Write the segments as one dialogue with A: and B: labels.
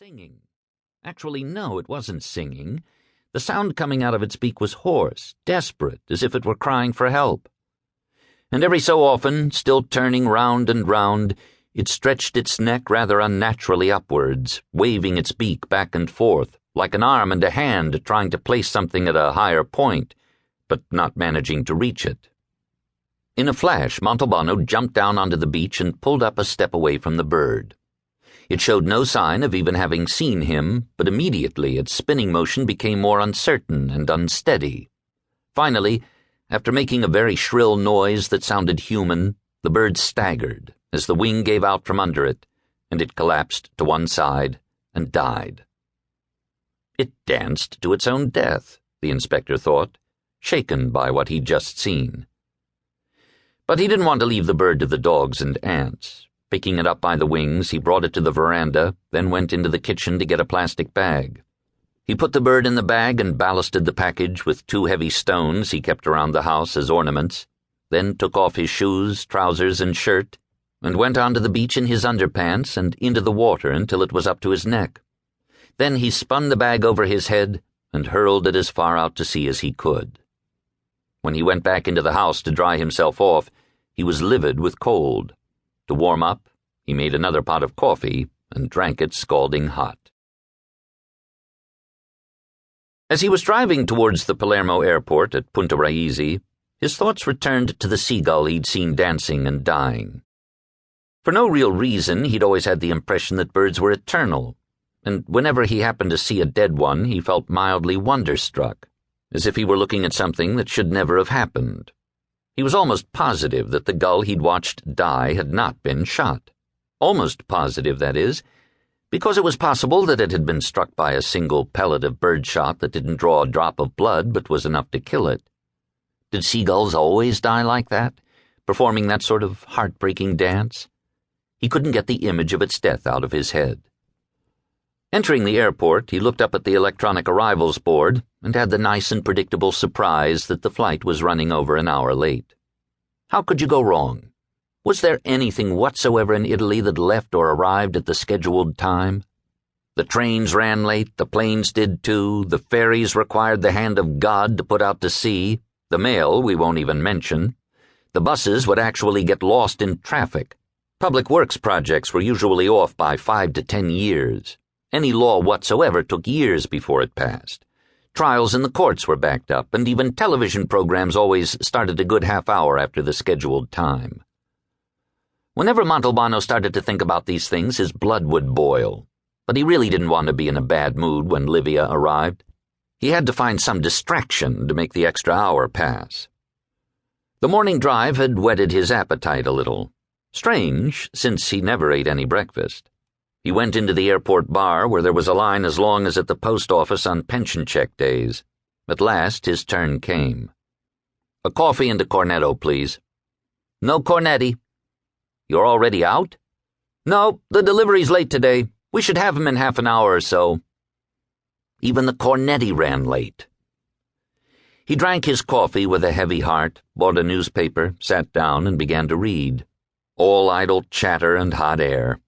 A: singing. Actually, no, it wasn't singing. The sound coming out of its beak was hoarse, desperate, as if it were crying for help. And every so often, still turning round and round, it stretched its neck rather unnaturally upwards, waving its beak back and forth, like an arm and a hand trying to place something at a higher point, but not managing to reach it. In a flash, Montalbano jumped down onto the beach and pulled up a step away from the bird. It showed no sign of even having seen him, but immediately its spinning motion became more uncertain and unsteady. Finally, after making a very shrill noise that sounded human, the bird staggered as the wing gave out from under it, and it collapsed to one side and died. It danced to its own death, the inspector thought, shaken by what he'd just seen. But he didn't want to leave the bird to the dogs and ants. Picking it up by the wings, he brought it to the veranda, then went into the kitchen to get a plastic bag. He put the bird in the bag and ballasted the package with 2 heavy stones he kept around the house as ornaments, then took off his shoes, trousers, and shirt, and went onto the beach in his underpants and into the water until it was up to his neck. Then he spun the bag over his head and hurled it as far out to sea as he could. When he went back into the house to dry himself off, he was livid with cold. To warm up, he made another pot of coffee and drank it scalding hot. As he was driving towards the Palermo airport at Punta Raisi, his thoughts returned to the seagull he'd seen dancing and dying. For no real reason, he'd always had the impression that birds were eternal, and whenever he happened to see a dead one, he felt mildly wonderstruck, as if he were looking at something that should never have happened. He was almost positive that the gull he'd watched die had not been shot. Almost positive, that is, because it was possible that it had been struck by a single pellet of birdshot that didn't draw a drop of blood but was enough to kill it. Did seagulls always die like that, performing that sort of heartbreaking dance? He couldn't get the image of its death out of his head. Entering the airport, he looked up at the electronic arrivals board and had the nice and predictable surprise that the flight was running over an hour late. How could you go wrong? Was there anything whatsoever in Italy that left or arrived at the scheduled time? The trains ran late, the planes did too, the ferries required the hand of God to put out to sea, the mail we won't even mention. The buses would actually get lost in traffic. Public works projects were usually off by 5 to 10 years. Any law whatsoever took years before it passed. Trials in the courts were backed up, and even television programs always started a good half hour after the scheduled time. Whenever Montalbano started to think about these things, his blood would boil, but he really didn't want to be in a bad mood when Livia arrived. He had to find some distraction to make the extra hour pass. The morning drive had whetted his appetite a little. Strange, since he never ate any breakfast. He went into the airport bar where there was a line as long as at the post office on pension check days. At last his turn came. "A coffee and a cornetto, please." "No cornetti." "You're already out?" "No, the delivery's late today. We should have him in half an hour or so." Even the cornetti ran late. He drank his coffee with a heavy heart, bought a newspaper, sat down, and began to read. All idle chatter and hot air.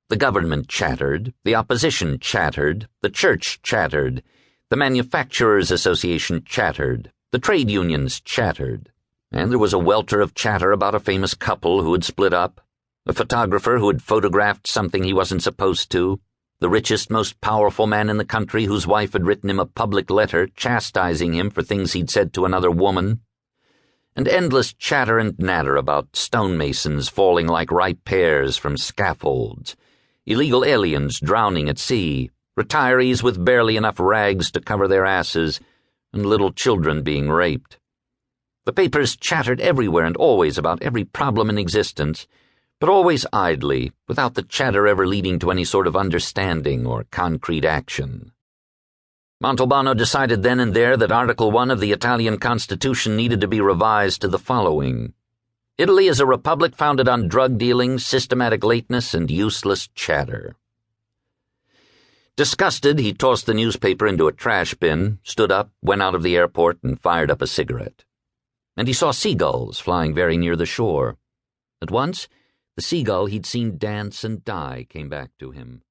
A: The government chattered, the opposition chattered, the church chattered, the Manufacturers' Association chattered, the trade unions chattered, and there was a welter of chatter about a famous couple who had split up, a photographer who had photographed something he wasn't supposed to, the richest, most powerful man in the country whose wife had written him a public letter chastising him for things he'd said to another woman, and endless chatter and natter about stonemasons falling like ripe pears from scaffolds, illegal aliens drowning at sea, retirees with barely enough rags to cover their asses, and little children being raped. The papers chattered everywhere and always about every problem in existence, but always idly, without the chatter ever leading to any sort of understanding or concrete action. Montalbano decided then and there that Article 1 of the Italian Constitution needed to be revised to the following: Italy is a republic founded on drug dealing, systematic lateness, and useless chatter. Disgusted, he tossed the newspaper into a trash bin, stood up, went out of the airport, and fired up a cigarette. And he saw seagulls flying very near the shore. At once, the seagull he'd seen dance and die came back to him.